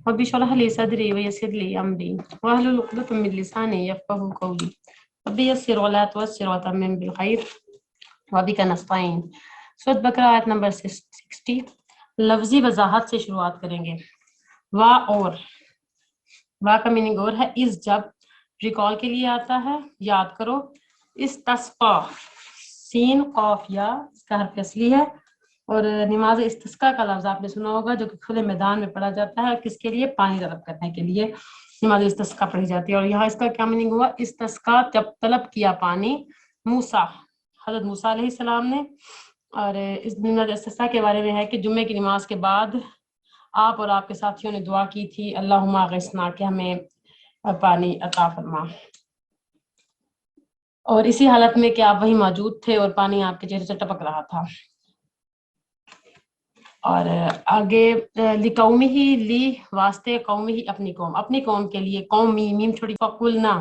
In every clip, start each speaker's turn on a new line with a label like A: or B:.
A: Rabbi इश्रह ली सदरी व यस्सिर ली अमरी वहलुल उक़दतम मिन लिसानी यफ़क़हू क़ौली रब्बि यस्सिर व ला तुअस्सिर व तम्मिम बिल खैर व बिका नस्तईन। सूरह बकरा आयत नंबर 60। लफ्जी वजाहत से शुरुआत करेंगे। वा और, वा का मीनिंग और है इस, जब, रिकॉल के लिए आता है, याद करो। इस्तस्क़ा, सीन क़ाफ या इसका हर्फ असली है। और नमाज इस्तिस्का का लफ्ज आपने सुना होगा, जो कि खुले मैदान में पढ़ा जाता है। किसके लिए? पानी तलब करने के लिए नमाज इस्तिस्का पढ़ी जाती है। और यहाँ इसका क्या मीनिंग हुआ? इस्तिस्का, जब तलब किया पानी मूसा, हजरत मूसा अलैहिस्सलाम ने। और इस नमाज इस्तिस्का के बारे में है कि जुम्मे की नमाज के बाद आप और आपके साथियों ने दुआ की थी, अल्लाहुम्मा ग़िस्ना, कि हमें पानी अता फरमा। और इसी हालत में कि आप वहीं मौजूद थे और पानी आपके चेहरे से टपक रहा था। और आगे लिकौमी ही, ली वास्ते, कौमी ही अपनी कौम, अपनी कौम के लिए, कौमी मीम छोड़ी, फकुलना।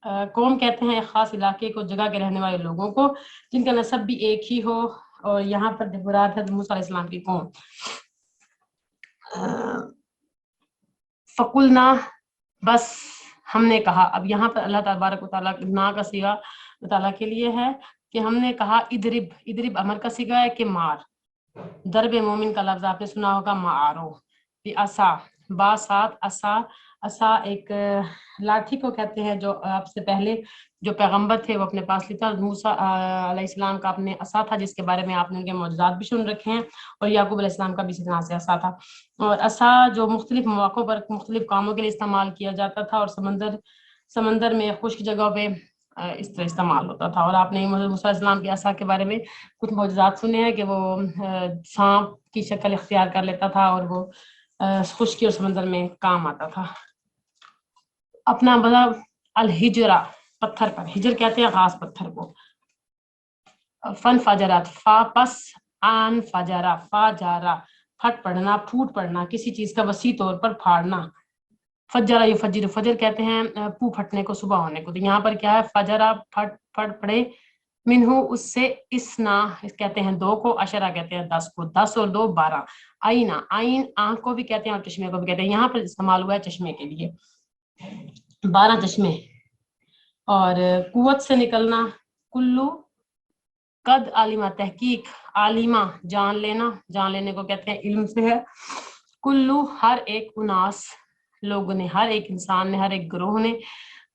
A: कौम कहते हैं खास इलाके को, जगह के रहने वाले लोगों को जिनका नसब भी एक ही हो। और यहाँ पर मुराद है मूसा अलैहिस्सलाम की कौम। फकुलना, बस हमने कहा। अब यहाँ पर अल्लाह तबारक व तआला ना का सीगा ताला के लिए है कि हमने कहा। इदरिब, इदरिब अमर का सीगा है कि मार। दरबे मोमिन का लफ्ज आपने सुना होगा, मारो। असा, बा साथ, असा, असा एक लाठी को कहते हैं, जो आपसे पहले जो पैगंबर थे वो अपने पास लेता। मूसा अलैहिस्सलाम का अपने असा था, जिसके बारे में आपने उनके मौजूदात भी सुन रखे हैं। और याकूब अलैहिस्सलाम का भी इसी तरह से असा था। और असा जो मुख्तलिफ मौक़ों पर मुख्तलिफ कामों के लिए इस्तेमाल किया जाता था। और समंदर में खुश्क जगहों पे इस तरह इस्तेमाल होता था। और आपने मूसा अलैहिस्सलाम के असा के बारे में कुछ मौजूदात सुने हैं कि वो सांप की शक्ल इख्तियार कर लेता था और वो खुश्की और समंदर में काम आता था। अपना मतलब अल हिजरा, पत्थर पर, हिजर कहते हैं खास पत्थर को। फन फजरात, फा पस, आन फजरा, फाजारा, फट पड़ना, फूट पड़ना, किसी चीज का वसी तौर पर फाड़ना। फजरा ये फजर, फजर कहते हैं पू फटने को, सुबह होने को। तो यहाँ पर क्या है? फजरा, फट फट पड़े, मिनहू उससे, इसना कहते हैं दो को, अशरा कहते हैं 10 को, 10 और 2 12। आईना, आइन आंख को भी कहते हैं और चश्मे को भी कहते हैं। यहाँ पर इस्तेमाल हुआ है चश्मे के लिए, 12 चश्मे। और कुव्वत से निकलना, कुल्लू, कद आलिमा, तहकीक, आलिमा जान लेना, जान लेने को कहते हैं इल्म से है। कुल्लू हर एक, उनास लोगों ने, हर एक इंसान ने, हर एक ग्रोह ने।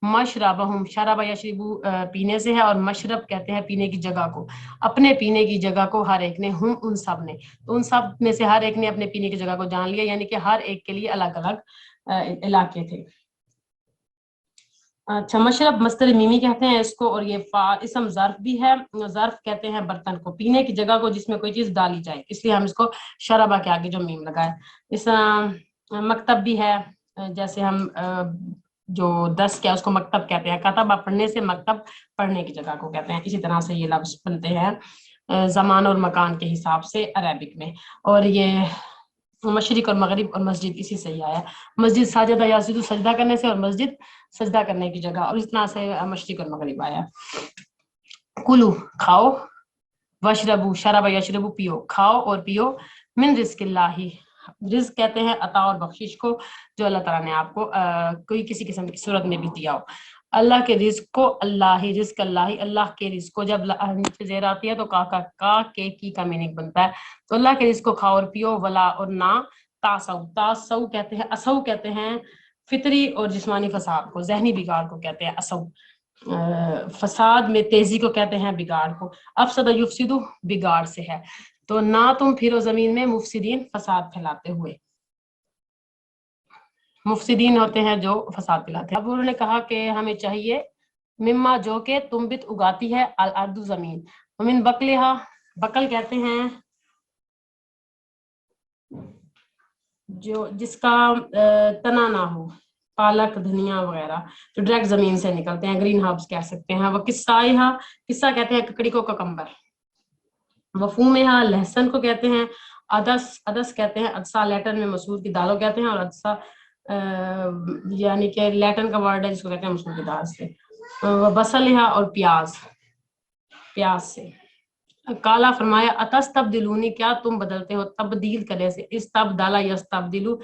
A: मशरबहुम, शरब यशरबू पीने से है। और मशरब कहते हैं पीने की जगह को, अपने पीने की जगह को हर एक ने, हम उन सब ने। तो उन सब में से हर एक ने अपने पीने की जगह को जान लिया, यानी कि हर एक के लिए अलग अलग इलाके थे। अच्छा, मशरब मस्तर मीमी कहते हैं इसको। और ये इसम ज़र्फ भी है। ज़र्फ कहते हैं बर्तन को, पीने की जगह को जिसमें कोई चीज डाली जाए, इसलिए हम इसको शराबा के आगे जो मीम लगाए। इस मकतब भी है, जैसे हम जो दस क्या उसको मकतब कहते हैं। कतबा पढ़ने से, मकतब पढ़ने की जगह को कहते हैं। इसी तरह से ये लफ्ज बनते हैं जमान और मकान के हिसाब से अरबिक में। और ये मशरिक और मगरिब और मस्जिद इसी से ही आया। मस्जिद साजदा यासिदु, सजदा करने से, और मस्जिद सजदा करने की जगह। और इस तरह से मशरिक और मगरिब आया। कुलू खाओ, वशरबू, शरब यशरबू पियो, खाओ और पियो, मिन रिज़्क़िल्लाहि, रिज़्क़ कहते हैं अता और बख्शिश को, जो अल्लाह ताला ने आपको कोई किसी किस्म की सूरत में भी दिया हो। अल्लाह के रिज़्क़ को, अल्लाह ही रिज़्क़, अल्लाह ही, अल्लाह के रिज़्क़ को जब नीचे ज़ेर आती है तो का के की का मीनिंग बनता है। तो अल्लाह के रिज़्क़ को खाओ और पियो, वला और ना तासौ, तासौ कहते हैं, असौ कहते हैं फितरी और जिस्मानी फसाद को, जहनी बिगाड़ को कहते हैं असौ। फसाद में तेजी को कहते हैं बिगाड़ को। अफसद युफसिदु बिगाड़ से है। तो ना तुम फिरो जमीन में मुफसिदीन, फसाद फैलाते हुए। मुफसिदीन होते हैं जो फसाद फैलाते हैं। अब उन्होंने कहा कि हमें चाहिए मिम्मा, जो के तुम्बित उगाती है, अल अर्दु जमीन, मिन बकलिहा, बकल कहते हैं जो जिसका तना ना हो, पालक, धनिया वगैरह जो डायरेक्ट जमीन से निकलते हैं, ग्रीन हर्ब्स कह सकते हैं। वो किस्सा, किस्सा कहते हैं ककड़ी को, ककम्बर। वफूमेहा, लहसुन को कहते हैं। अदस, अदस कहते हैं अदसा, लैटिन में मसूर की दालों कहते हैं। और अदसा यानी कि लैटिन का वर्ड है जिसको कहते हैं मसूर की दाल से। बसलिहा, और प्याज, प्याज से। काला फरमाया अतस्तब्दिलूनी, क्या तुम बदलते हो, तब्दील करने से, इस्तब्दला यस्तब्दिलु,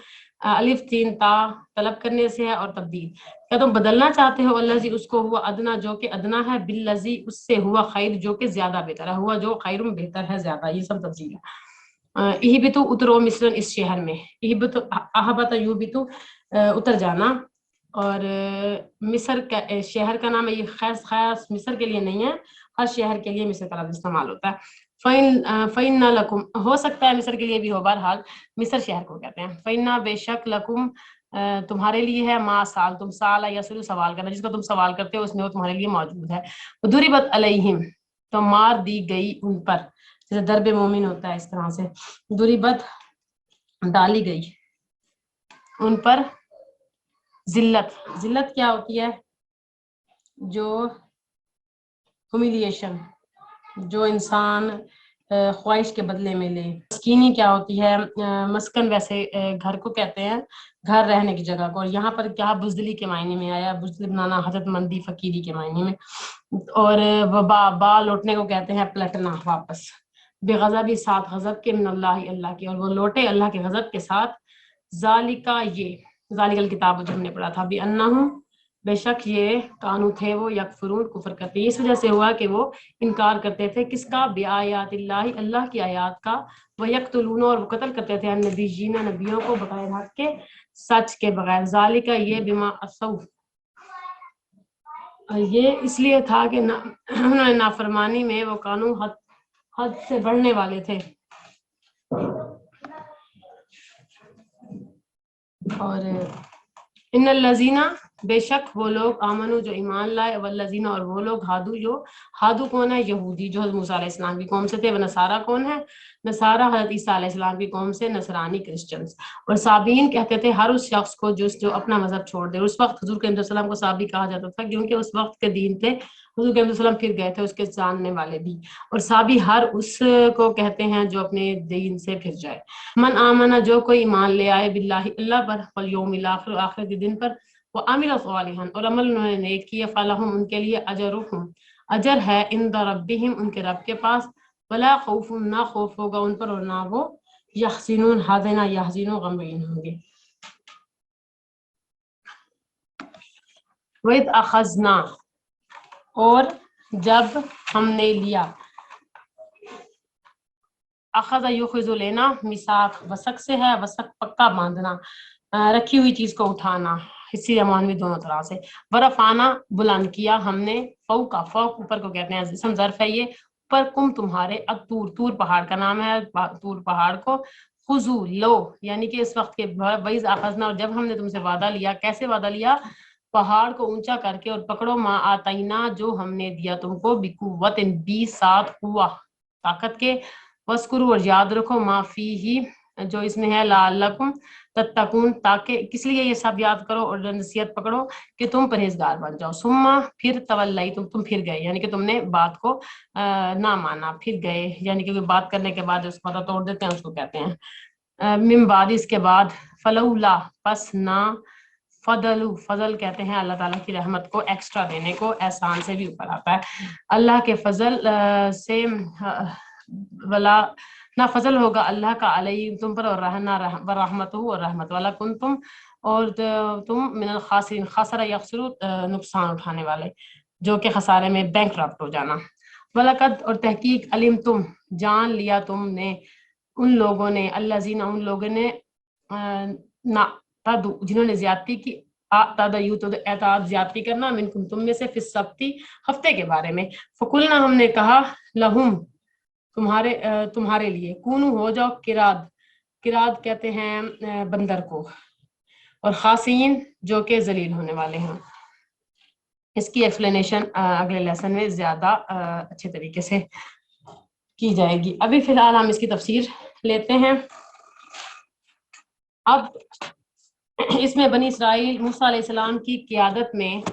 A: अलिफ तीन ता तलब करने से है, और तब्दील, क्या तुम बदलना चाहते हो, अल्लाजी उसको, हुआ अदना जो कि अदना है, बिल्लजी उससे, हुआ खैर जो कि ज्यादा बेहतर है, हुआ जो खैर बेहतर है ज्यादा, ये सब तब्दील है। यही भी तो उतरो मिस्रन, इस शहर में, यही भी तो अहबत यू भी तो उतर जाना, और मिस्र का शहर का नाम है, ये खास खास मिस्र के लिए नहीं है, हर शहर के लिए मिस्र का लफ्ज इस्तेमाल होता है। फ़इन्ना लकुम, हो सकता है मिस्र के लिए भी हो, बहरहाल मिस्र शहर को कहते हैं। फ़इन्ना बेशक लकुम, तुम्हारे लिए है, मा साल, तुम साल या सवाल करना, जिसको तुम सवाल करते हो उसमें वो तुम्हारे लिए मौजूद है। दुरिबत अलैहिम, तो मार दी गई उन पर, जैसे दरबे मोमिन होता है इस तरह से, दुरिबत डाली गई उन पर, जिल्लत, जिल्लत क्या होती है, जो ह्यूमिलिएशन, जो इंसान ख्वाहिश के बदले में ले। मस्कीनी क्या होती है, मस्कन वैसे घर को कहते हैं, घर रहने की जगह को, और यहाँ पर क्या बुजदली के मायने में आया, बुजदली बनाना, हजरतमंदी फकीरी के मायने में। और बा लौटने को कहते हैं पलटना, वापस, बेगज़बी साथ गजब के, मिनल्लाहि अल्लाह के, और वो लौटे अल्लाह के गजब के साथ। जालिका ये, जालिकल किताब जो हमने पढ़ा था, भी अन्नहुम, बेशक ये, कानू थे वो, यकफुरून कुफर करते, इस वजह से हुआ कि वो इनकार करते थे, किसका, बिआयातिल्लाहि, अल्लाह की आयत का, व यक्तुलून, और वो कत्ल करते थे, अन्नबिय्यीन, नबियों को, बगैर हक के, सच के बगैर। जालिका ये, बिमा असौ, ये इसलिए था कि उन्होंने नाफरमानी में, वो कानू हद से बढ़ने वाले थे। और इन्नल लजीना, बेशक वो लोग, आमनु जो ईमान लाए, वल्लजीना, और वो लोग, हादू जो, हादू कौन है, यहूदी जो हज़रत मूसा अलैहिस्सलाम की कौम से थे, व नसारा कौन है, नसारा हज़रत ईसा अलैहिस्सलाम की कौम से, नसरानी क्रिश्चियंस। और साबीन कहते थे हर उस शख्स को जो अपना मजहब छोड़ दे। उस वक्त हुजूर के सल्लल्लाहु अलैहि वसल्लम को साबी कहा जाता था, क्योंकि उस वक्त के दीन थे, हुजूर के सल्लल्लाहु अलैहि वसल्लम फिर गए थे, उसके जानने वाले भी। और साबी हर उस को कहते हैं जो अपने दीन से फिर जाए। मन आमना, जो कोई ईमान ले आए, बिल्लाहि अल्लाह पर, वल यौमिल आखिर, आखिरत के दिन पर, वो अमिल सालिहन, और अमल उन्होंने नेक किया, फलहुम, उनके लिए, अजरुहुम, अजर है, इंद रब्बिहिम, उनके रब के पास, वला खौफुन, ना खौफ होगा उन पर, और ना वो यहज़िनून, हाज़िना यहज़िनू, गमगीन होंगे। वइद अखज़ना, और जब हमने लिया, अखज़ युखिज़ु, लेना, मिसाक वसक से है, वसक पक्का बांधना, रखी हुई चीज को उठाना, हिस्सी या मानवी दोनों तरह से। बरफाना, बुलंद किया हमने, फौका, फौक ऊपर को कहते हैं, जिसम ज़र्फ है ये, पर कुम तुम्हारे, अतूर, तूर पहाड़ का नाम है, तूर पहाड़ को, खुजू लो, यानी कि इस वक्त के, वईज़ अखज़ना, और जब हमने तुमसे वादा लिया, कैसे वादा लिया, पहाड़ को ऊंचा करके, और पकड़ो, मा आतईना, जो हमने दिया तुमको, बिकुव्वत, बी साथ हुआ, ताकत के, वस्कुरु, और याद रखो, माफी ही, जो इसमें है, लालकुम तत्तकून, ताकि, किस लिए ये सब याद करो, और नसीहत पकड़ो कि तुम परहेजगार बन जाओ। सुम्मा, फिर तवल्लई, तुम फिर गए, यानी कि तुमने बात को ना माना, फिर गए, यानी कि बात करने के बाद उसको पता तोड़ देते हैं, उसको कहते हैं। मिम बाद, इसके बाद, फलौला, पस ना, फदलू, फजल कहते हैं अल्लाह ताला की रहमत को एक्स्ट्रा देने को, एहसान से भी ऊपर आता है, अल्लाह के फजल से, वला, ना फजल होगा अल्लाह का अलई, तुम पर, और रहना रहमत हो, और रहमत वाला, कुन तुम, और तुम, मिनल खासिरीन, खासरा यखसरू, नुकसान उठाने वाले, जो कि खसारे में, बैंकरप्ट हो जाना। वलकद, और तहकीक, अलिम तुम, जान लिया तुमने, उन लोगों ने, अल्लाजीना, उन लोगों ने, ना तदु, जिन्होंने ज्यादती की, तदयु, तो एताद ज्यादती करना, मिनकुम, तुम में से, फिस सब्ती, हफ्ते के बारे में, फकुलना, हमने कहा, लहुम, तुम्हारे लिए, कूनू, हो जाओ, किराद, किराद कहते हैं बंदर को, और खासीन, जो के जलील होने वाले हैं। इसकी एक्सप्लेनेशन अगले लेसन में ज्यादा अच्छे तरीके से की जाएगी। अभी फिलहाल हम इसकी तफसीर लेते हैं। अब इसमें बनी इसराइल मूसा अलैहिस्सलाम की क़ियादत में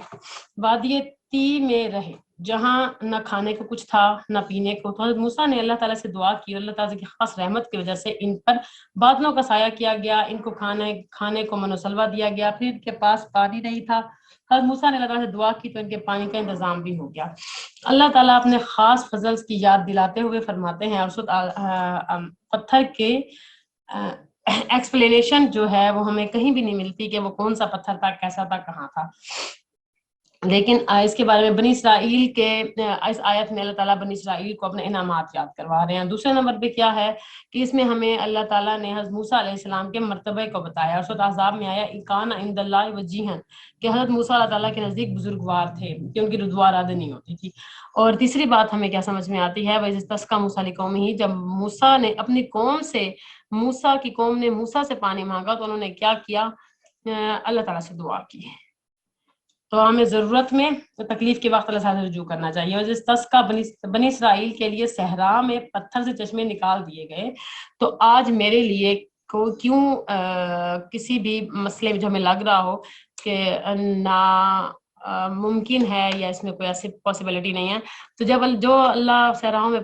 A: वादी ती में रहे, जहाँ न खाने को कुछ था न पीने को। तो हज़रत मूसा ने अल्लाह ताला से दुआ की, अल्लाह ताला की खास रहमत की वजह से इन पर बादलों का साया किया गया, इनको खाने को मनोसलवा दिया गया, फिर इनके पास पानी नहीं था। हज़रत मूसा ने अल्लाह ताला से दुआ की तो इनके पानी का इंतजाम भी हो गया। अल्लाह ताला अपने खास फजल की याद दिलाते हुए फरमाते हैं, और पत्थर के एक्सप्लेनेशन जो है वो हमें कहीं भी नहीं मिलती कि वो कौन सा पत्थर था, कैसा था, कहाँ था। लेकिन इसके बारे में बनी इसराइल के इस आयत में अल्लाह ताला बनी इसराइल को अपने इनामात याद करवा रहे हैं। दूसरे नंबर पे क्या है कि इसमें हमें अल्लाह ताला ने हज़रत मूसा अलैहिस्सलाम के मर्तबे को बताया। और सूरह अहज़ाब में आया इकान इंदल्लाहि वजीहन, कि हज़रत मूसा अल्लाह ताला के नज़दीक बुजुर्गवार थे कि उनकी रुदवा राद नहीं होती थी। और तीसरी बात हमें क्या समझ में आती है, वह तस्का मूसा लिकौमिही, जब मूसा ने अपनी कौम से, मूसा की कौम ने मूसा से पानी मांगा तो उन्होंने क्या किया, अल्लाह ताला से दुआ की। तो हमें जरूरत में तकलीफ के वक्त अल्लाह से रुजू करना चाहिए। और जिस तस्का बनी इसराइल के लिए सहरा में पत्थर से चश्मे निकाल दिए गए, तो आज मेरे लिए को क्यों किसी भी मसले में जो हमें लग रहा हो कि ना मुमकिन है या इसमें कोई ऐसी पॉसिबिलिटी नहीं है, तो जब जो अल्लाह सहराओं में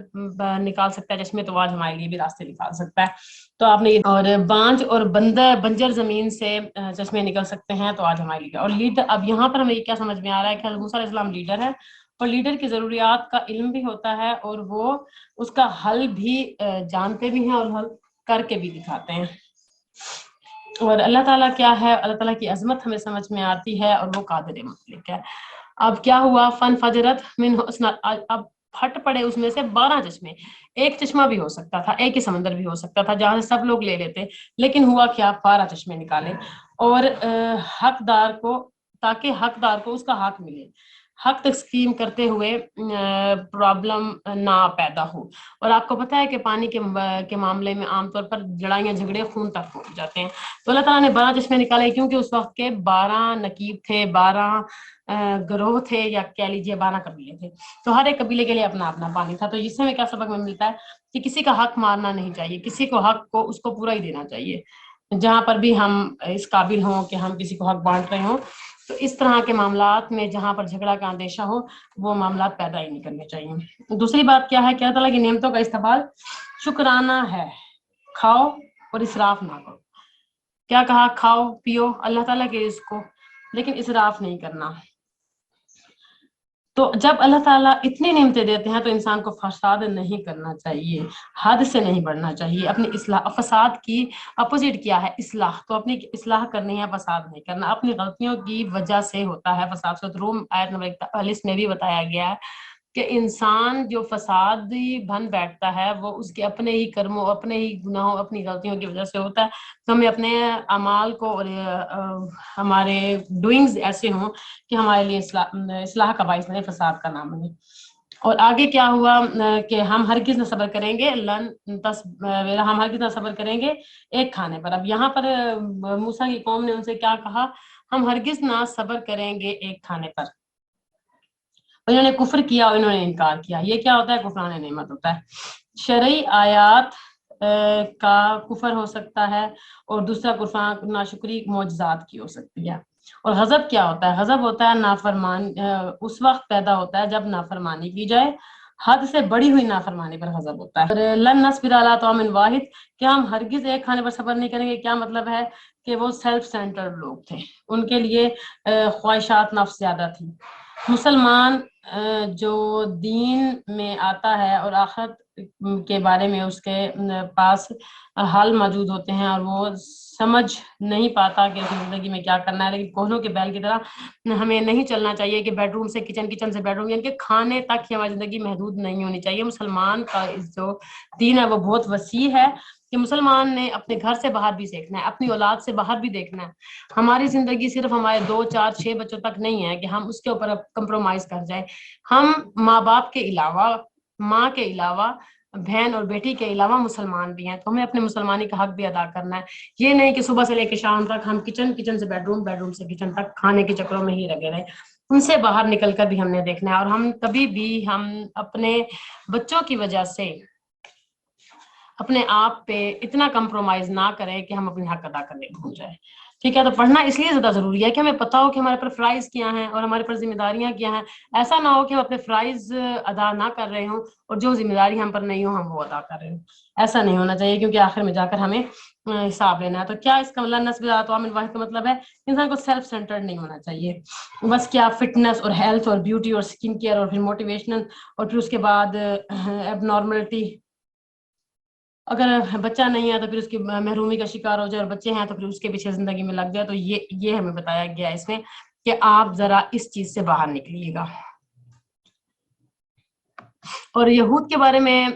A: निकाल सकता है चश्मे, तो आज हमारे लिए भी रास्ते निकाल सकता है। तो आपने और बांझ और बंजर जमीन से चश्मे निकल सकते हैं, तो आज हमारे लिए। और लीडर, अब यहाँ पर हमें क्या समझ में आ रहा है कि हज़रत मूसा अलैहिस्सलाम लीडर है, और लीडर की जरूरियात का इल्म भी होता है, और वो उसका हल भी जानते भी हैं और हल करके भी दिखाते हैं। और अल्लाह ताला क्या है, अल्लाह ताला की अजमत हमें समझ में आती है, और वो कादिर मुतलक है। अब क्या हुआ, फन फजरत मिन हुस्न, अब फट पड़े उसमें से 12 चश्मे। एक चश्मा भी हो सकता था, एक ही समंदर भी हो सकता था जहां से सब लोग ले लेते, लेकिन हुआ क्या, 12 चश्मे निकाले। और हकदार को, ताकि हकदार को उसका हक मिले, हक तस्कीम करते हुए प्रॉब्लम ना पैदा हो। और आपको पता है कि पानी के मामले में आमतौर पर लड़ाइयाँ झगड़े खून तक पहुंच जाते हैं। तो अल्लाह ताला ने 12 चश्मे निकाले, क्योंकि उस वक्त के 12 नकीब थे, 12 ग्रोह थे, या कह लीजिए 12 कबीले थे। तो हर एक कबीले के लिए अपना अपना पानी था। तो इससे हमें क्या सबक में मिलता है कि किसी का हक मारना नहीं चाहिए, किसी को हक को उसको पूरा ही देना चाहिए। जहां पर भी हम इस काबिल हों कि हम किसी को हक बांट रहे हों, तो इस तरह के मामलात में जहां पर झगड़ा का अंदेशा हो, वो मामलात पैदा ही नहीं करने चाहिए। दूसरी बात क्या है कि अल्लाह ताला की नेमतों का इस्तेमाल शुक्राना है, खाओ और इसराफ ना करो। क्या कहा, खाओ पियो अल्लाह ताला के रिज़्क़ को, लेकिन इसराफ नहीं करना। तो जब अल्लाह ताला इतनी नेमतें देते हैं तो इंसान को फसाद नहीं करना चाहिए, हद से नहीं बढ़ना चाहिए। अपनी इस्लाह, फसाद की अपोजिट क्या है, इस्लाह। तो अपनी इस्लाह करनी है, फसाद नहीं करना। अपनी गलतियों की वजह से होता है फसाद। सूरह रूम आयत नंबर 41 में भी बताया गया है कि इंसान जो फसादी बन बैठता है वो उसके अपने ही कर्मों, अपने ही गुनाहों, अपनी गलतियों की वजह से होता है। तो हमें अपने अमाल को और हमारे डूइंग्स ऐसे हों कि हमारे लिए इस्लाह का बाइस बने, फसाद का नाम बने। और आगे क्या हुआ कि हम हरगिज़ न सब्र करेंगे हम हरगिज़ न सब्र करेंगे एक खाने पर। अब यहाँ पर मूसा की कौम ने उनसे क्या कहा, हम हरगिज़ ना सब्र करेंगे एक खाने पर। इन्होंने कुफ्र किया और इन्होंने इनकार किया। ये क्या होता है, कुफरान नेमत होता है। शरई आयात का कुफर हो सकता है, और दूसरा कुफरान नाशुक्री मौजज़ात की हो सकती है। और गजब क्या होता है, गजब होता है नाफरमान उस वक्त पैदा होता है जब नाफरमानी की जाए, हद से बड़ी हुई नाफरमानी पर गजब होता है। और लन नस्बिर अला तौमिन वाहिद, कि हम हरगिज एक खाने पर सब्र नहीं करेंगे, क्या मतलब है कि वो सेल्फ सेंटर्ड लोग थे, उनके लिए ख्वाहिशात नफ्स ज्यादा थी। मुसलमान जो दीन में आता है और आखिरत के बारे में उसके पास हाल मौजूद होते हैं, और वो समझ नहीं पाता कि अपनी जिंदगी में क्या करना है, लेकिन कोहनों के बैल की तरह हमें नहीं चलना चाहिए कि बेडरूम से किचन, किचन से बेडरूम, यानी कि खाने तक ही हमारी जिंदगी महदूद नहीं होनी चाहिए। मुसलमान का इस जो दीन है वो बहुत वसी है कि मुसलमान ने अपने घर से बाहर भी देखना है, अपनी औलाद से बाहर भी देखना है। हमारी जिंदगी सिर्फ हमारे 2, 4, 6 बच्चों तक नहीं है कि हम उसके ऊपर कंप्रोमाइज कर जाए। हम माँ बाप के अलावा, माँ के अलावा, बहन और बेटी के अलावा मुसलमान भी हैं, तो हमें अपने मुसलमानी का हक भी अदा करना है। ये नहीं कि सुबह से लेकर शाम तक हम किचन, किचन से बेडरूम, बेडरूम से किचन तक खाने के चक्करों में ही लगे रहे। उनसे बाहर निकलकर भी हमने देखना है। और हम कभी भी हम अपने बच्चों की वजह से अपने आप पे इतना कंप्रोमाइज ना करें कि हम अपने हक अदा करने भूल जाए। ٹھیک ہے. تو پڑھنا اس لیے زیادہ ضروری ہے کہ ہمیں پتا ہو کہ ہمارے پر فرائض کیا ہیں اور ہمارے پر ذمہ داریاں کیا ہیں. ایسا نہ ہو کہ ہم اپنے فرائض ادا نہ کر رہے ہوں اور جو ذمہ داری ہم پر نہیں ہو ہم وہ ادا کر رہے ہوں. ایسا نہیں ہونا چاہیے کیونکہ آخر میں جا کر ہمیں حساب لینا ہے. تو کیا اس کا مطلب نصب عوامل واحد کا مطلب ہے انسان کو سیلف سینٹرڈ نہیں ہونا چاہیے. بس کیا فٹنس اور ہیلتھ اور بیوٹی اور اسکن کیئر اور پھر موٹیویشنل اور پھر اس کے بعد اب نارملٹی. اگر بچہ نہیں ہے تو پھر اس کی محرومی کا شکار ہو جائے اور بچے ہیں تو پھر اس کے پیچھے زندگی میں لگ جائے. تو یہ ہمیں بتایا گیا اس میں کہ آپ ذرا اس چیز سے باہر نکلیے گا. اور یہود کے بارے میں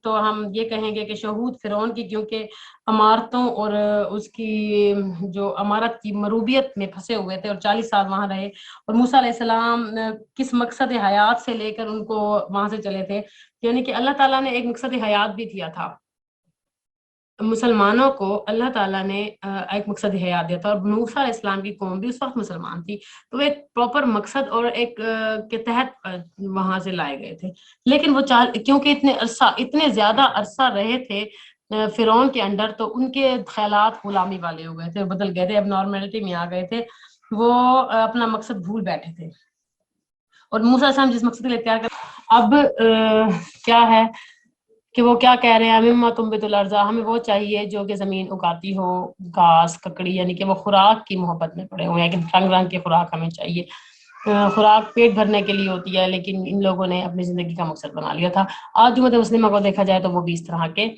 A: تو ہم یہ کہیں گے کہ شہود فرعون کی کیونکہ عمارتوں اور اس کی جو عمارت کی مروبیت میں پھنسے ہوئے تھے اور 40 سال وہاں رہے. اور موسیٰ علیہ السلام کس مقصد حیات سے لے کر ان کو وہاں سے چلے تھے. یعنی کہ اللہ تعالیٰ نے ایک مقصد حیات بھی دیا تھا مسلمانوں کو. اللہ تعالیٰ نے ایک مقصد حیات دیا تھا اور موسیٰ علیہ السلام کی قوم بھی اس وقت مسلمان تھی. تو ایک پراپر مقصد اور ایک کے تحت وہاں سے لائے گئے تھے. لیکن وہ کیونکہ اتنے زیادہ عرصہ رہے تھے فرعون کے انڈر تو ان کے خیالات غلامی والے ہو گئے تھے, بدل گئے تھے, اب نارملٹی میں آ گئے تھے. وہ اپنا مقصد بھول بیٹھے تھے. اور موسیٰ علیہ السلام جس مقصد کے لیے تیار کر اب کیا ہے کہ وہ کیا کہہ رہے ہیں مما تنبت الارض, ہمیں وہ چاہیے جو کہ زمین اگاتی ہو گھاس ککڑی, یعنی کہ وہ خوراک کی محبت میں پڑے ہوئے ہیں کہ رنگ رنگ کی خوراک ہمیں چاہیے. خوراک پیٹ بھرنے کے لیے ہوتی ہے لیکن ان لوگوں نے اپنی زندگی کا مقصد بنا لیا تھا. آج امت مسلمہ کو دیکھا جائے تو وہ بھی اس طرح کے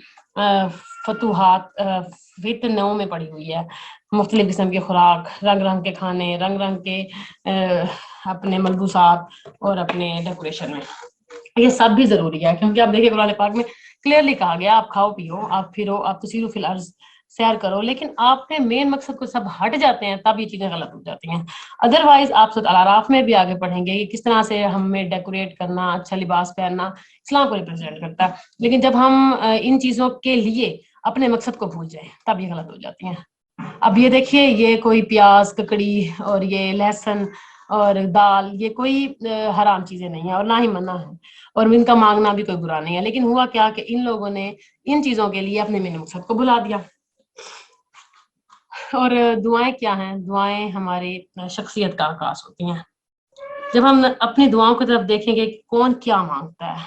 A: فتوحات فتنوں میں پڑی ہوئی ہے. مختلف قسم کی خوراک, رنگ رنگ کے کھانے, رنگ رنگ کے اپنے ملبوسات اور اپنے ڈیکوریشن میں. یہ سب بھی ضروری ہے کیونکہ آپ دیکھیں قرآن پاک میں کلیئرلی کہا گیا آپ کھاؤ پیو, آپ پھرو, آپ تسیروا فی الارض, سیر کرو. لیکن آپ کے مین مقصد کو سب ہٹ جاتے ہیں تب یہ چیزیں غلط ہو جاتی ہیں. ادروائز آپ سورۃ الاعراف میں بھی آگے پڑھیں گے کہ کس طرح سے ہمیں ڈیکوریٹ کرنا, اچھا لباس پہننا اسلام کو ریپرزینٹ کرتا ہے. لیکن جب ہم ان چیزوں کے لیے اپنے مقصد کو بھول جائیں تب یہ غلط ہو جاتی ہیں. اب یہ دیکھیے یہ کوئی پیاز ککڑی اور یہ لہسن اور دال یہ کوئی حرام چیزیں نہیں ہیں اور نہ ہی منع ہے اور ان کا مانگنا بھی کوئی برا نہیں ہے. لیکن ہوا کیا کہ ان لوگوں نے ان چیزوں کے لیے اپنے مین مقصد کو بھلا دیا. اور دعائیں کیا ہیں؟ دعائیں ہماری شخصیت کا عکاس ہوتی ہیں. جب ہم اپنی دعاؤں کی طرف دیکھیں گے کہ کون کیا مانگتا ہے,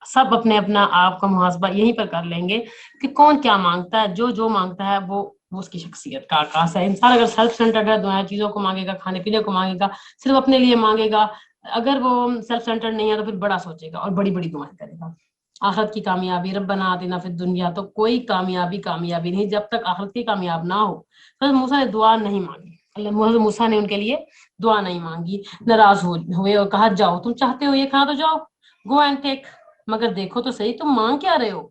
A: سب اپنے اپنا آپ کا محاسبہ یہیں پر کر لیں گے کہ کون کیا مانگتا ہے. جو مانگتا ہے وہ اس کی شخصیت کا عکاس ہے. انسان اگر سیلف سینٹرڈ ہے, دعائیں چیزوں کو مانگے گا, کھانے پینے کو مانگے گا, صرف اپنے لیے مانگے گا, اگر وہ سیلف سینٹرڈ نہیں ہے تو پھر بڑا سوچے گا اور بڑی بڑی دعائیں کرے گا. آخرت کی کامیابی ربنا آتنا فی الدنیا, تو کوئی کامیابی نہیں جب تک آخرت کی کامیاب نہ ہو. حضرت موسیٰ نے دعا نہیں مانگی, حضرت موسیٰ نے ان کے لیے دعا نہیں مانگی, ناراض ہوئے اور کہا جاؤ تم چاہتے ہو یہ کھانا تو جاؤ, گو اینڈ ٹیک, مگر دیکھو تو صحیح تم مانگ کیا رہے ہو,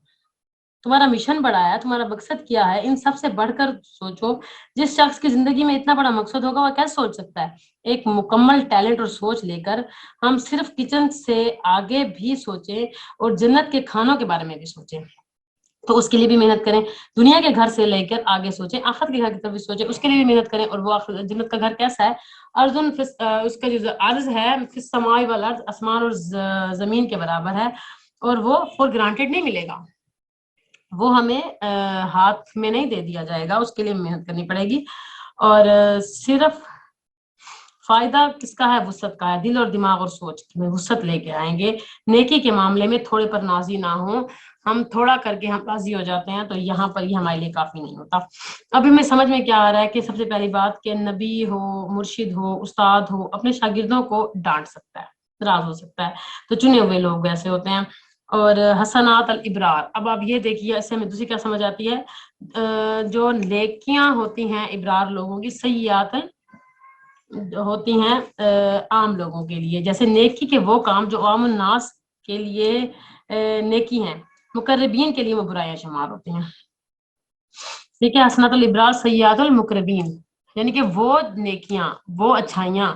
A: تمہارا مشن بڑا ہے, تمہارا مقصد کیا ہے, ان سب سے بڑھ کر سوچو. جس شخص کی زندگی میں اتنا بڑا مقصد ہوگا وہ کیسے سوچ سکتا ہے؟ ایک مکمل ٹیلنٹ اور سوچ لے کر ہم صرف کچن سے آگے بھی سوچیں اور جنت کے کھانوں کے بارے میں بھی سوچیں, تو اس کے لیے بھی محنت کریں. دنیا کے گھر سے لے کر آگے سوچیں, آخرت کے گھر کی طرف بھی سوچیں, اس کے لیے بھی محنت کریں. اور وہ جنت کا گھر کیسا ہے؟ ارضن اس کا جو عرض ہے فی السماء والارض, آسمان اور زمین کے برابر ہے, اور وہ فور گرانٹیڈ نہیں ملے گا, وہ ہمیں ہاتھ میں نہیں دے دیا جائے گا, اس کے لیے محنت کرنی پڑے گی. اور صرف فائدہ کس کا ہے؟ وسعت کا ہے. دل اور دماغ اور سوچ میں وسعت لے کے آئیں گے. نیکی کے معاملے میں تھوڑے پر نازی نہ ہوں, ہم تھوڑا کر کے ہم راضی ہو جاتے ہیں, تو یہاں پر یہ ہمارے لیے کافی نہیں ہوتا. ابھی میں سمجھ میں کیا آ رہا ہے کہ سب سے پہلی بات کہ نبی ہو, مرشد ہو, استاد ہو, اپنے شاگردوں کو ڈانٹ سکتا ہے, ناراض ہو سکتا ہے, تو چنے ہوئے لوگ ایسے ہوتے ہیں. اور حسنات الابرار, اب آپ یہ دیکھیے اس سے ہمیں دوسری کیا سمجھ آتی ہے؟ جو نیکیاں ہوتی ہیں ابرار لوگوں کی, سیئات ہوتی ہیں عام لوگوں کے لیے. جیسے نیکی کے وہ کام جو عام الناس کے لیے نیکی ہیں, مقربین کے لیے وہ برائیاں شمار ہوتے ہیں. ٹھیک ہے, حسنات الابرار سیئات المقربین, یعنی کہ وہ نیکیاں, وہ اچھائیاں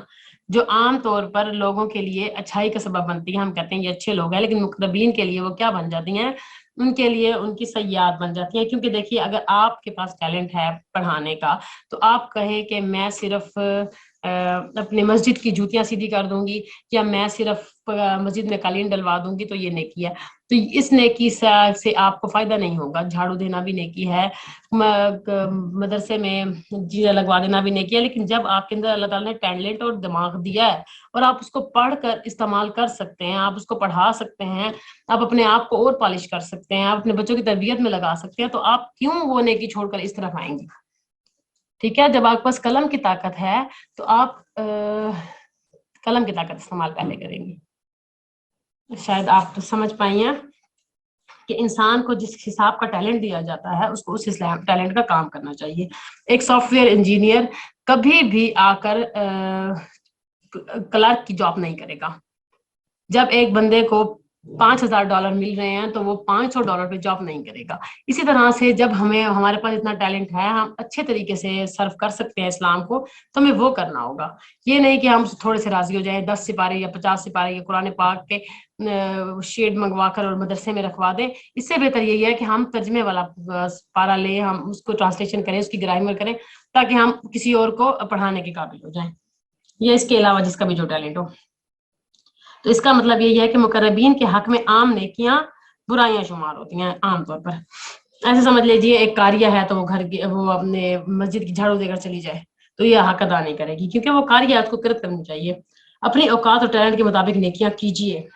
A: جو عام طور پر لوگوں کے لیے اچھائی کا سبب بنتی ہیں, ہم کہتے ہیں یہ اچھے لوگ ہیں, لیکن مقربین کے لیے وہ کیا بن جاتی ہیں؟ ان کے لیے ان کی سیئات بن جاتی ہیں. کیونکہ دیکھیے اگر آپ کے پاس ٹیلنٹ ہے پڑھانے کا, تو آپ کہیں کہ میں صرف اپنے مسجد کی جوتیاں سیدھی کر دوں گی, یا میں صرف مسجد میں قالین ڈلوا دوں گی, تو یہ نیکی ہے. तो इस नेकी से आपको फायदा नहीं होगा। झाड़ू देना भी नेकी है, मदरसे में जीरा लगवा देना भी नेकी है, लेकिन जब आपके अंदर अल्लाह ताला ने टैलेंट और दिमाग दिया है और आप उसको पढ़ कर इस्तेमाल कर सकते हैं, आप उसको पढ़ा सकते हैं, आप अपने आप को और पॉलिश कर सकते हैं, आप अपने बच्चों की तरबियत में लगा सकते हैं, तो आप क्यों वो नेकी छोड़कर इस तरफ आएंगे? ठीक है, जब आपके पास कलम की ताकत है तो आप कलम की ताकत इस्तेमाल पहले करेंगे। शायद आप तो समझ पाई हैं कि इंसान को जिस हिसाब का टैलेंट दिया जाता है उसको उस टैलेंट का काम करना चाहिए। एक सॉफ्टवेयर इंजीनियर कभी भी आकर क्लर्क की जॉब नहीं करेगा। जब एक बंदे को $5,000 मिल रहे हैं तो वो $500 पे जॉब नहीं करेगा। इसी तरह से जब हमारे पास इतना टैलेंट है, हम अच्छे तरीके से सर्व कर सकते हैं इस्लाम को, तो हमें वो करना होगा। ये नहीं कि हम थोड़े से राजी हो जाए, 10 सिपारे या 50 सिपारे या कुरान पाक के शेड मंगवा कर और मदरसे में रखवा दें। इससे बेहतर यही है कि हम तर्जमे वाला पारा ले, हम उसको ट्रांसलेशन करें, उसकी ग्रामर करें, ताकि हम किसी और को पढ़ाने के काबिल हो जाए, या इसके अलावा जिसका भी जो टैलेंट हो। तो इसका मतलब यही है कि मुकर्रबीन के हक में आम नेकियां बुराइयां शुमार होती हैं आमतौर पर। ऐसे समझ लीजिए एक कारिया है तो वो अपने मस्जिद की झाड़ू देकर चली जाए, तो ये हक अदा नहीं करेगी, क्योंकि वो कारिया है, उसको किरत करनी चाहिए। अपनी औकात और टैलेंट के मुताबिक नेकियां कीजिए।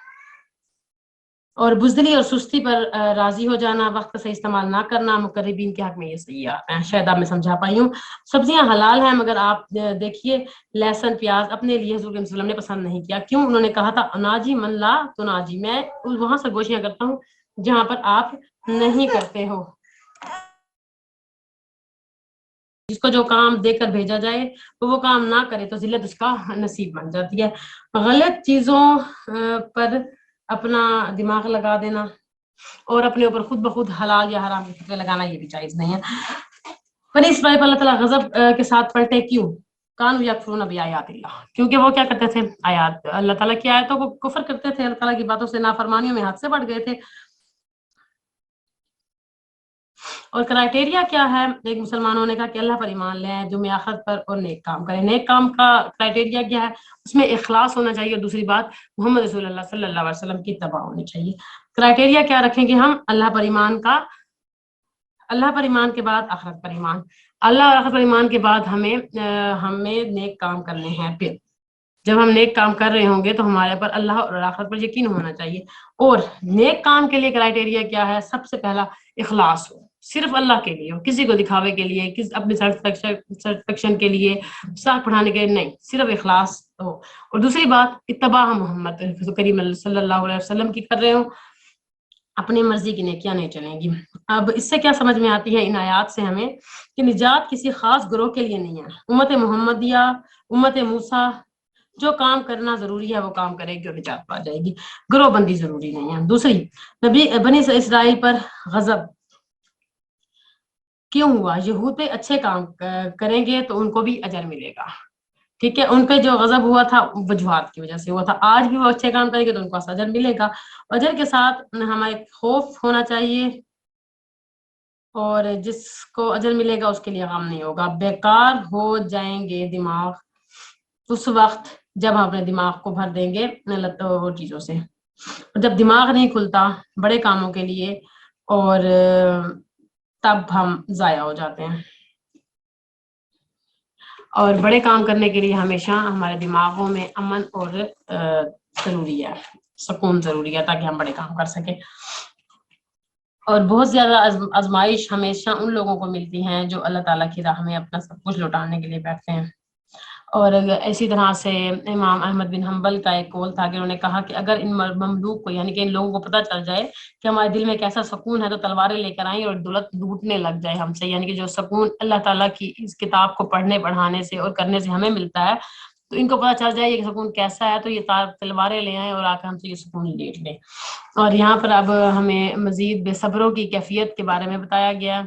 A: और बुजदली और सुस्ती पर राजी हो जाना, वक्त का सही इस्तेमाल ना करना, मुकर्रबीन के हक में ये सही है। शायद आप मैं समझा पाई हूँ। सब्जियां हलाल हैं, मगर आप देखिए लहसुन प्याज अपने लिए हुजूर वसल्लम ने पसंद नहीं किया। क्यों? उन्होंने कहा था अनाजी मन ला तो नाजी, मैं वहां से गोशियां करता हूँ जहां पर आप नहीं करते हो। जिसको जो काम देकर भेजा जाए तो वो काम ना करे तो जिल्लत उसका नसीब बन जाती है। गलत चीजों पर अपना दिमाग लगा देना और अपने ऊपर खुद ब खुद हलाल या हराम के फतवे लगाना, ये भी जायज नहीं है। बनी इसराइल पर अल्लाह ताला गजब के साथ पलटे क्यों? कानू यकफुरून बिआयातिल्लाह, क्योंकि वो क्या करते थे, आयात अल्लाह ताला की आयतों को कुफर करते थे, अल्लाह ताला की बातों से नाफरमानियों में हद से बढ़ गए थे। और क्राइटेरिया क्या है? एक मुसलमानों ने कहा कि अल्लाह पर ईमान ले आए, जुमे आखिरत पर, और नेक काम करें। नेक काम का क्राइटेरिया क्या है? उसमें इखलास होना चाहिए। दूसरी बात, मोहम्मद रसूलुल्लाह सल्लल्लाहु अलैहि वसल्लम की इत्तबा होनी चाहिए। क्राइटेरिया क्या रखेंगे हम? अल्लाह पर ईमान का, अल्लाह पर ईमान के बाद आखिरत पर ईमान, अल्लाह और आखिरत पर ईमान के बाद हमें नेक काम करने हैं। फिर जब हम नेक काम कर रहे होंगे तो हमारे पर अल्लाह और आखिरत पर यकीन होना चाहिए। और नेक काम के लिए क्राइटेरिया क्या है? सबसे पहला, इखलास हो, सिर्फ अल्लाह के लिए हो, किसी को दिखावे के लिए, अपने सेटिस्फेक्शन के लिए, साख पढ़ाने के लिए नहीं, सिर्फ इखलास हो। और दूसरी बात, इत्तबा मोहम्मद करीम सल्लल्लाहु अलैहि वसल्लम की कर रहे हो, अपनी मर्जी की नेकियां नहीं चलेंगी। अब इससे क्या समझ में आती है इन आयात से हमें, कि निजात किसी खास ग्रोह के लिए नहीं है। उम्मत मोहम्मदिया, उम्मत मूसा, जो काम करना जरूरी है वो काम करेगी और निजात पा जाएगी। ग्रोह बंदी जरूरी नहीं है। दूसरी, नबी बनी इसराइल पर गजब क्यों हुआ? यहूद पे अच्छे काम करेंगे तो उनको भी अजर मिलेगा। ठीक है, उन पे जो गजब हुआ था वजूहात की वजह से हुआ था। आज भी वो अच्छे काम करेंगे तो उनको अजर मिलेगा। अजर के साथ हमारे खौफ होना चाहिए, और जिसको अजर मिलेगा उसके लिए गम नहीं होगा। बेकार हो जाएंगे दिमाग उस वक्त जब हम अपने दिमाग को भर देंगे वो चीजों से। जब दिमाग नहीं खुलता बड़े कामों के लिए, और तब हम जाया हो जाते हैं। और बड़े काम करने के लिए हमेशा हमारे दिमागों में अमन और जरूरी है, सुकून जरूरी है, ताकि हम बड़े काम कर सके। और बहुत ज्यादा आजमाइश हमेशा उन लोगों को मिलती हैं जो अल्लाह ताला की राह में अपना सब कुछ लौटाने के लिए बैठते हैं। और इसी तरह से इमाम अहमद बिन हम्बल का एक कौल था कि उन्होंने कहा कि अगर इन ममलूक को, यानी कि इन लोगों को पता चल जाए कि हमारे दिल में कैसा सुकून है, तो तलवारें लेकर आएं और दौलत लूटने लग जाए हमसे। यानी कि जो सुकून अल्लाह ताला की इस किताब को पढ़ने पढ़ाने से और करने से हमें मिलता है, तो इनको पता चल जाए ये सुकून कैसा है, तो ये तलवारें ले आए और आकर हमसे ये सुकून लेट लें। और यहाँ पर अब हमें मजीद बेसब्रों की कैफियत के बारे में बताया गया,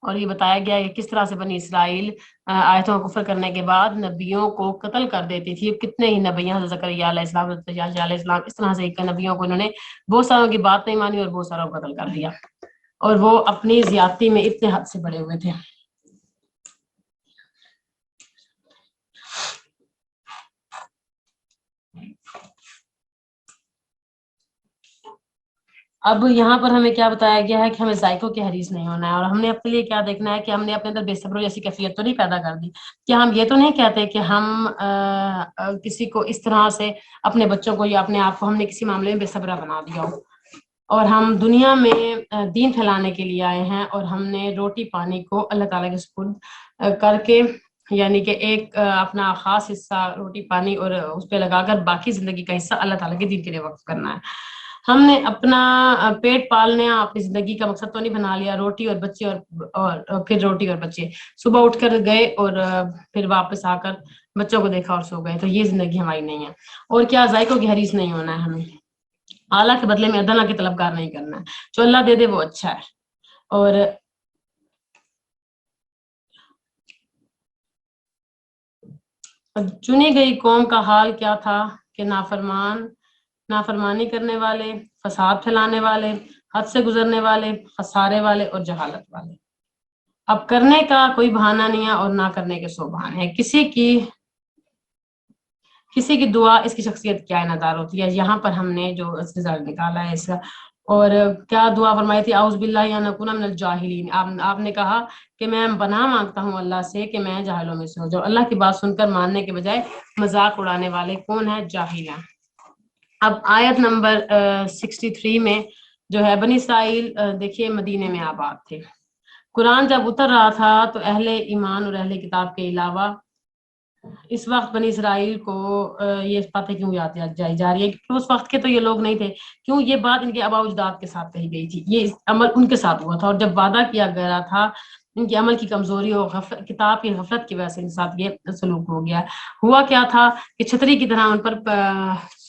A: और ये बताया गया कि किस तरह से बनी इसराइल आयतों का कुफर करने के बाद नबियों को कत्ल कर देती थी। कितने ही नबियां, ज़करिया अलैहिस्सलाम, अलैहिस्सलाम, इस तरह से नबियों को इन्होंने बहुत सारों की बात नहीं मानी और बहुत सारों को कत्ल कर दिया, और वो अपनी ज्यादती में इतने हद से बड़े हुए थे। اب یہاں پر ہمیں کیا بتایا گیا ہے کہ ہمیں ذائقوں کے حریص نہیں ہونا ہے، اور ہم نے اپنے لیے کیا دیکھنا ہے کہ ہم نے اپنے اندر بے صبروں جیسی کیفیت تو نہیں پیدا کر دی، کہ ہم یہ تو نہیں کہتے کہ ہم کسی کو اس طرح سے اپنے بچوں کو یا اپنے آپ کو ہم نے کسی معاملے میں بے صبرا بنا دیا ہو، اور ہم دنیا میں دین پھیلانے کے لیے آئے ہیں، اور ہم نے روٹی پانی کو اللہ تعالیٰ کے سپرد کر کے، یعنی کہ ایک اپنا خاص حصہ روٹی پانی اور اس پہ لگا کر باقی زندگی کا حصہ اللہ تعالیٰ کے دین کے لیے وقف کرنا ہے۔ ہم نے اپنا پیٹ پالنے اپنی زندگی کا مقصد تو نہیں بنا لیا روٹی اور بچے اور پھر روٹی اور بچے، صبح اٹھ کر گئے اور پھر واپس آ کر بچوں کو دیکھا اور سو گئے، تو یہ زندگی ہماری نہیں ہے۔ اور کیا ذائقوں کی حریص نہیں ہونا ہے، ہمیں اعلیٰ کے بدلے میں ادنا کی طلبگار نہیں کرنا ہے، جو اللہ دے دے وہ اچھا ہے۔ اور چنی گئی قوم کا حال کیا تھا کہ نافرمانی کرنے والے، فساد پھیلانے والے، حد سے گزرنے والے، خسارے والے اور جہالت والے۔ اب کرنے کا کوئی بہانہ نہیں ہے اور نہ کرنے کے 100 بہانے ہیں۔ کسی کی دعا اس کی شخصیت کیا انعدار ہوتی ہے، یہاں پر ہم نے جو رزلٹ نکالا ہے اس کا۔ اور کیا دعا فرمائی تھی، اعوذ باللہ ان اکون من الجاہلین، آپ نے کہا کہ میں پناہ مانگتا ہوں اللہ سے کہ میں جاہلوں میں سے ہو جاؤں۔ اللہ کی بات سن کر ماننے کے بجائے مذاق اڑانے والے کون ہے؟ جاہل ہیں۔ اب آیت نمبر 63 میں جو ہے، بنی اسرائیل دیکھیے مدینے میں آباد تھے، قرآن جب اتر رہا تھا تو اہل ایمان اور اہل کتاب کے علاوہ اس وقت بنی اسرائیل کو یہ باتیں کیوں یاد جائی جا رہی ہے، کیونکہ اس وقت کے تو یہ لوگ نہیں تھے، کیوں یہ بات ان کے آباء و اجداد کے ساتھ کہی گئی تھی، یہ عمل ان کے ساتھ ہوا تھا، اور جب وعدہ کیا گیا تھا ان کے عمل کی کمزوری اور کتاب کی غفلت کی وجہ سے ان کے ساتھ یہ سلوک ہو گیا۔ ہوا کیا تھا کہ چھتری کی طرح ان پر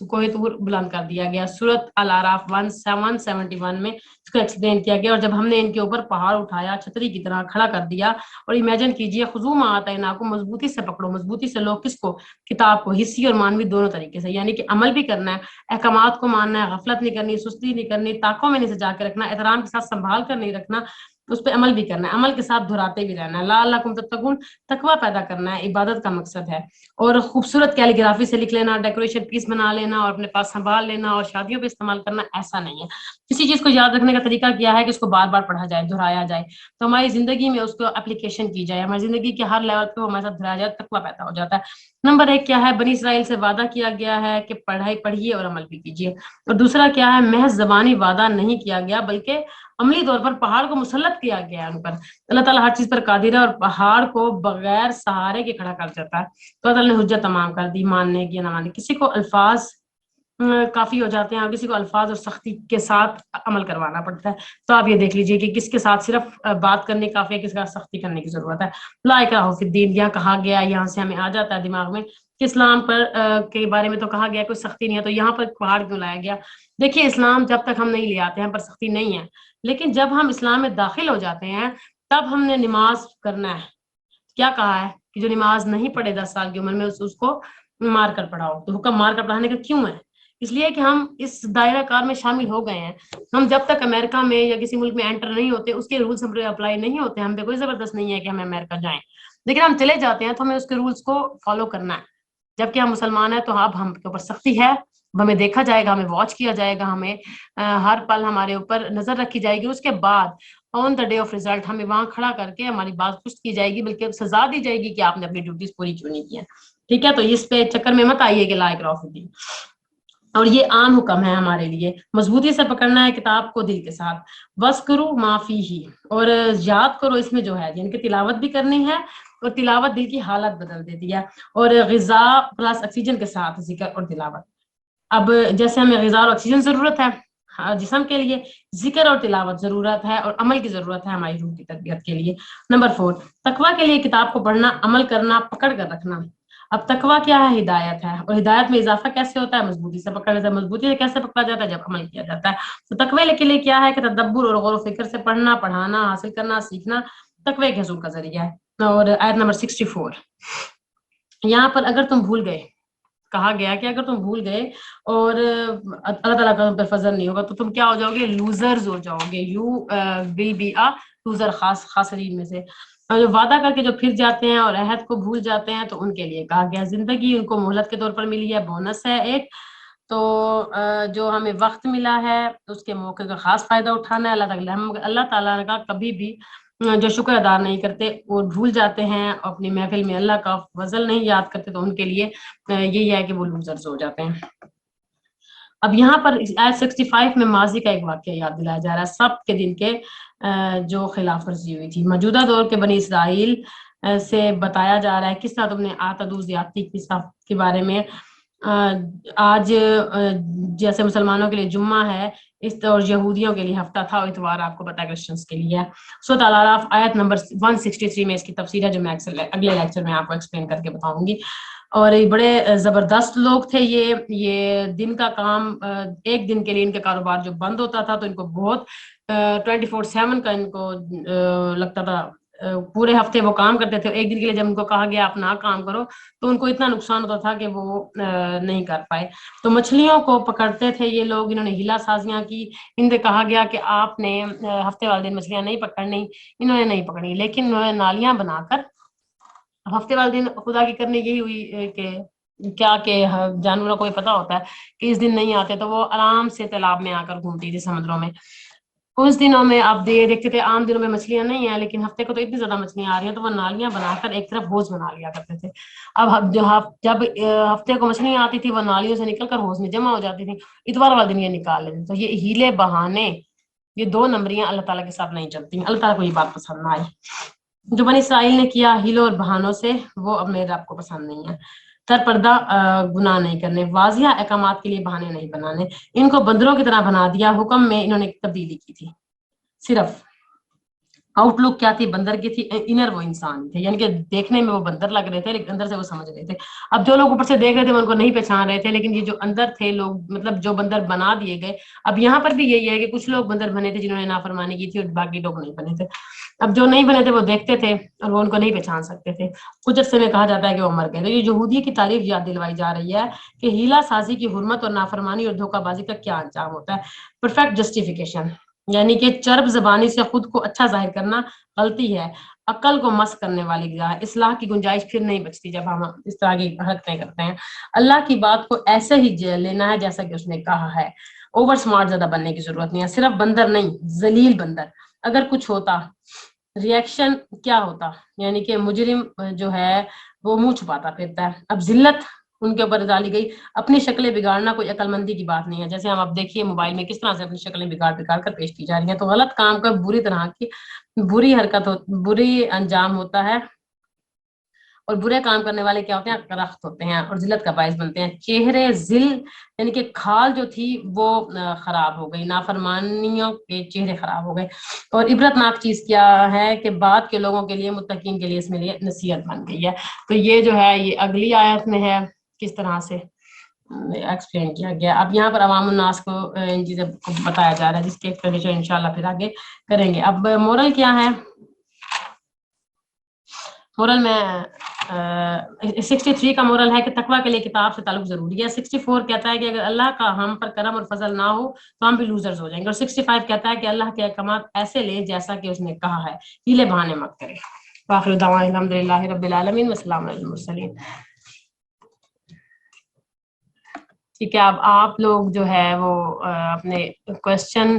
A: کوہ طور بلند کر دیا گیا، سورۃ الاعراف 171 میں اس کو ایکسپلین کیا گیا، اور جب ہم نے ان کے اوپر پہاڑ اٹھایا چھتری کی طرح کھڑا کر دیا، اور امیجن کیجئے خذوا ما آتیناکم، مضبوطی سے پکڑو، مضبوطی سے لو کس کو؟ کتاب کو، حصی اور مانوی دونوں طریقے سے، یعنی کہ عمل بھی کرنا ہے، احکامات کو ماننا ہے، غفلت نہیں کرنی، سستی نہیں کرنی، طاقوں میں نہیں سجا کے رکھنا، احترام کے ساتھ سنبھال کر نہیں رکھنا، اس پہ عمل بھی کرنا ہے، عمل کے ساتھ دہراتے بھی رہنا ہے، لعلکم تتقون، تقوی پیدا کرنا ہے، عبادت کا مقصد ہے، اور خوبصورت کیلیگرافی سے لکھ لینا، ڈیکوریشن پیس بنا لینا اور اپنے پاس سنبھال لینا اور شادیوں پہ استعمال کرنا ایسا نہیں ہے۔ کسی چیز کو یاد رکھنے کا طریقہ کیا ہے کہ اس کو بار بار پڑھا جائے، دہرایا جائے، تو ہماری زندگی میں اس کو اپلیکیشن کی جائے، ہماری زندگی کے ہر لیول پہ ہمارے ساتھ دہرایا جائے، تقوی پیدا ہو جاتا ہے۔ نمبر 1 کیا ہے، بنی اسرائیل سے وعدہ کیا گیا ہے کہ پڑھیے اور عمل بھی کیجیے، اور دوسرا کیا ہے، محض زبانی وعدہ نہیں کیا گیا بلکہ عملی طور پر پہاڑ کو مسلط کیا گیا ہے ان پر۔ اللہ تعالیٰ ہر چیز پر قادر ہے اور پہاڑ کو بغیر سہارے کے کھڑا کر دیتا ہے، تو اللہ نے حجت تمام کر دی، ماننے کی نہ ماننے، کسی کو الفاظ کافی ہو جاتے ہیں اور کسی کو الفاظ اور سختی کے ساتھ عمل کروانا پڑتا ہے، تو آپ یہ دیکھ لیجئے کہ کس کے ساتھ صرف بات کرنے کافی ہے، کس کے ساتھ سختی کرنے کی ضرورت ہے۔ لا اکراہ فی الدین، یہاں کہا گیا، یہاں سے ہمیں آ جاتا ہے دماغ میں کہ اسلام پر کے بارے میں تو کہا گیا کوئی سختی نہیں ہے، تو یہاں پر پہاڑ کیوں لایا گیا؟ دیکھیے اسلام جب تک ہم نہیں لے آتے ہیں پر سختی نہیں ہے، لیکن جب ہم اسلام میں داخل ہو جاتے ہیں تب ہم نے نماز کرنا ہے، کیا کہا ہے کہ جو نماز نہیں پڑھے 10 سال کی عمر میں اس کو مار کر پڑھاؤ، تو حکم مار کر پڑھانے کا کیوں ہے؟ اس لیے کہ ہم اس دائرہ کار میں شامل ہو گئے ہیں، ہم جب تک امریکہ میں یا کسی ملک میں انٹر نہیں ہوتے اس کے رولز ہم پہ اپلائی نہیں ہوتے، ہم پہ کوئی زبردست نہیں ہے کہ ہم امریکہ جائیں، لیکن ہم چلے جاتے ہیں تو ہمیں اس کے رولز کو فالو کرنا ہے، جبکہ ہم مسلمان ہیں تو اب ہم کے اوپر سختی ہے، ہمیں دیکھا جائے گا، ہمیں واچ کیا جائے گا، ہمیں ہر پل ہمارے اوپر نظر رکھی جائے گی، اس کے بعد آن دا ڈے آف ریزلٹ ہمیں وہاں کھڑا کر کے ہماری بات پشت کی جائے گی، بلکہ سزا دی جائے گی کہ آپ نے اپنی ڈیوٹیز پوری کیوں نہیں کی ہیں، ٹھیک ہے؟ تو اس پہ چکر میں مت آئیے کہ لا اکراہ فی الدین، اور یہ عام حکم ہے ہمارے لیے، مضبوطی سے پکڑنا ہے کتاب کو دل کے ساتھ، وَاذْكُرُوا مَا فِيهِ، اور یاد کرو اس میں جو ہے، یعنی کہ تلاوت بھی کرنی ہے، اور تلاوت دل کی حالت بدل دیتی ہے، اور غذا پلس آکسیجن کے ساتھ ذکر اور تلاوت۔ اب جیسے ہمیں غذا اور آکسیجن ضرورت ہے جسم کے لیے، ذکر اور تلاوت ضرورت ہے اور عمل کی ضرورت ہے ہماری روح کی تربیت کے لیے۔ نمبر 4 تقویٰ کے لیے کتاب کو پڑھنا، عمل کرنا، پکڑ کر رکھنا۔ اب تقویٰ کیا ہے؟ ہدایت ہے، اور ہدایت میں اضافہ کیسے ہوتا ہے؟ مضبوطی سے پکڑ جاتا ہے، مضبوطی سے کیسے پکڑا جاتا ہے؟ جب عمل کیا جاتا ہے۔ تو تقوی کے لیے کیا ہے کہ تدبر اور غور و فکر سے پڑھنا، پڑھانا، حاصل کرنا، سیکھنا تقوی کے حصول کا ذریعہ ہے۔ اور آیت نمبر 64 یہاں پر اگر تم بھول گئے، کہا گیا کہ اگر تم بھول گئے اور اللہ تعالیٰ کا تم پہ فضل نہیں ہوگا تو تم کیا ہو جاؤ گے؟ لوزرز ہو جاؤ گے، you will be a loser, خاسرین میں سے۔ اور جو وعدہ کر کے جو پھر جاتے ہیں اور عہد کو بھول جاتے ہیں تو ان کے لیے کہا گیا زندگی ان کو مہلت کے طور پر ملی ہے، بونس ہے ایک، تو جو ہمیں وقت ملا ہے اس کے موقع کا خاص فائدہ اٹھانا ہے. اللہ تعالیٰ کا کبھی بھی جو شکر ادا نہیں کرتے وہ بھول جاتے ہیں، اپنی محفل میں اللہ کا فضل نہیں یاد کرتے، تو ان کے لیے یہی ہے کہ وہ لوزرز ہو جاتے ہیں. اب یہاں پر آیت 65 میں ماضی کا ایک واقعہ یاد دلایا جا رہا ہے، سبت کے دن کے جو خلاف ورزی ہوئی تھی. موجودہ دور کے بنی اسرائیل سے بتایا جا رہا ہے کس طرح تم نے آتدو زیادتی کی سبت کے بارے میں. آج جیسے مسلمانوں کے لیے جمعہ ہے، اس طور یہودیوں کے لیے ہفتہ تھا، اور اتوار آپ کو پتا ہے کرسچنس کے لیے ہے. سورۃ الاعراف آیت نمبر 163 میں اس کی تفسیر ہے، جو میں اگلے لیکچر میں آپ کو ایکسپلین کر کے بتاؤں گی. اور یہ بڑے زبردست لوگ تھے. یہ دن کا کام ایک دن کے لیے ان کا کاروبار جو بند ہوتا تھا تو ان کو بہت 24/7 کا ان کو لگتا تھا. پورے ہفتے وہ کام کرتے تھے، ایک دن کے لیے جب ان کو کہا گیا آپ نہ کام کرو تو ان کو اتنا نقصان ہوتا تھا کہ وہ نہیں کر پائے. تو مچھلیوں کو پکڑتے تھے یہ لوگ، انہوں نے ہیلا سازیاں کی. ان سے کہا گیا کہ آپ نے ہفتے والے دن مچھلیاں نہیں پکڑنی، انہوں نے نہیں پکڑی، لیکن انہوں نے نالیاں بنا کر ہفتے والے دن خدا کی کرنی یہی ہوئی کہ جانوروں کو یہ پتا ہوتا ہے کہ اس دن نہیں آتے، تو وہ آرام سے تالاب میں آ کر گھومتی تھی، سمندروں میں. اس دنوں میں آپ دیکھتے تھے عام دنوں میں مچھلیاں نہیں ہیں، لیکن ہفتے کو تو اتنی زیادہ مچھلیاں آ رہی ہیں تو وہ نالیاں بنا کر ایک طرف حوض بنا لیا کرتے تھے. اب جب ہفتے کو مچھلیاں آتی تھی وہ نالیوں سے نکل کر حوض میں جمع ہو جاتی تھی، اتوار والے دن یہ نکال لیتے. تو یہ ہیلے بہانے، یہ دو نمبریاں اللہ تعالیٰ کے ساتھ نہیں چلتی ہیں. اللہ تعالیٰ کو یہ بات پسند نہ آئی. جو بنی اسرائیل نے کیا ہیلوں اور بہانوں سے، وہ اب میرے رب کو پسند نہیں ہے. تر پردہ گناہ نہیں کرنے، واضح احکامات کے لیے بہانے نہیں بنانے. ان کو بندروں کی طرح بنا دیا، حکم میں انہوں نے تبدیلی کی تھی. صرف آؤٹ لک کیا تھی؟ بندر کی تھی، انر وہ انسان تھے، یعنی کہ دیکھنے میں وہ بندر لگ رہے تھے لیکن اندر سے وہ سمجھ رہے تھے. اب جو لوگ اوپر سے دیکھ رہے تھے وہ ان کو نہیں پہچان رہے تھے، لیکن یہ جو اندر تھے لوگ، مطلب جو بندر بنا دیے گئے. اب یہاں پر بھی یہی ہے کہ کچھ لوگ بندر بنے تھے جنہوں نے نافرمانی کی تھی، اور باقی لوگ نہیں بنے تھے. اب جو نہیں بنے تھے وہ دیکھتے تھے اور وہ ان کو نہیں پہچان سکتے تھے. کچھ عرصے میں کہا جاتا ہے کہ وہ مر گئے. تو یہ یہودی کی تعریف یاد دلوائی جا رہی ہے کہ ہیلا سازی کی حرمت اور نافرمانی اور دھوکہ بازی کا کیا انجام ہوتا ہے. پرفیکٹ جسٹیفیکیشن، یعنی کہ چرب زبانی سے خود کو اچھا ظاہر کرنا غلطی ہے، عقل کو مس کرنے والی غذا ہے. اصلاح کی گنجائش پھر نہیں بچتی جب ہم اس طرح کی حرکتیں کرتے ہیں. اللہ کی بات کو ایسے ہی لینا ہے جیسا کہ اس نے کہا ہے. اوور سمارٹ زیادہ بننے کی ضرورت نہیں ہے. صرف بندر نہیں، ذلیل بندر. اگر کچھ ہوتا ریئیکشن کیا ہوتا؟ یعنی کہ مجرم جو ہے وہ منہ چھپاتا پھرتا ہے. اب ذلت ان کے اوپر ڈالی گئی. اپنی شکلیں بگاڑنا کوئی عقل مندی کی بات نہیں ہے. جیسے ہم اب دیکھیے موبائل میں کس طرح سے اپنی شکلیں بگاڑ کر پیش کی جا رہی ہیں. تو غلط کام کا بری طرح کی بری حرکت بری انجام ہوتا ہے، اور برے کام کرنے والے کیا ہوتے ہیں؟ رخت ہوتے ہیں اور ذلت کا باعث بنتے ہیں. چہرے ذل، یعنی کہ کھال جو تھی وہ خراب ہو گئی، نافرمانیوں کے چہرے خراب ہو گئے. اور عبرت ناک چیز کیا ہے کہ بعد کے لوگوں کے لیے، متقین کے لیے اس میں لیے نصیحت بن گئی ہے. تو یہ جو ہے یہ اگلی آیت میں ہے کس طرح سے ایکسپلین کیا گیا. اب یہاں پر عوام الناس کو ان چیزیں کو بتایا جا رہا ہے جس کے ایکسپلینیشن انشاءاللہ پھر آگے کریں گے. اب مورل کیا ہے؟ مورل میں 63 کا مورل ہے کہ تقویٰ کے لیے کتاب سے تعلق ضروری ہے. 64 کہتا ہے کہ اگر اللہ کا ہم پر کرم اور فضل نہ ہو تو ہم بھی لوزرز ہو جائیں گے. اور 65 کہتا ہے کہ اللہ کے احکامات ایسے لے جیسا کہ اس نے کہا ہے، ہیلے بہانے مت کرے. وآخر دعوانا الحمدللہ رب العالمین والسلام علی المرسلین. ٹھیک ہے، اب آپ لوگ جو ہے وہ اپنے کوشچن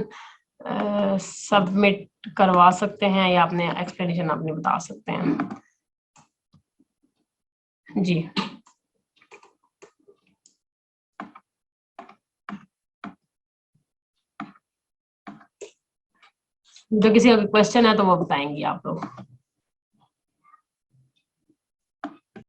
A: سبمٹ کروا سکتے ہیں یا اپنے ایکسپلینیشن اپنے بتا سکتے ہیں. جی جو کسی کا کوشچن ہے تو وہ بتائیں گی آپ لوگ.